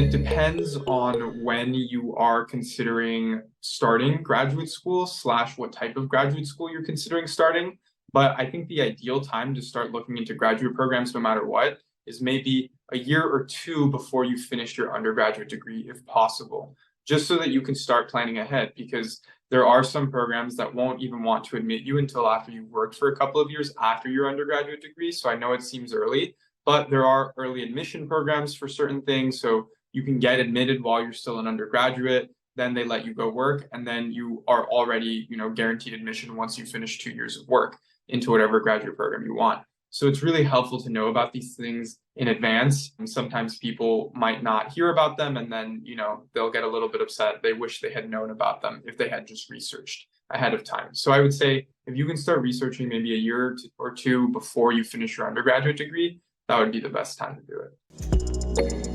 it depends on when you are considering starting graduate school slash what type of graduate school you're considering starting. But I think the ideal time to start looking into graduate programs, no matter what, is maybe a year or two before you finish your undergraduate degree, if possible, just so that you can start planning ahead. Because there are some programs that won't even want to admit you until after you've worked for a couple of years after your undergraduate degree. So I know it seems early, but there are early admission programs for certain things. So you can get admitted while you're still an undergraduate, then they let you go work, and then you are already, guaranteed admission once you finish 2 years of work into whatever graduate program you want. So it's really helpful to know about these things in advance. And sometimes people might not hear about them, and then, they'll get a little bit upset. They wish they had known about them if they had just researched ahead of time. So I would say if you can start researching maybe a year or two before you finish your undergraduate degree, that would be the best time to do it.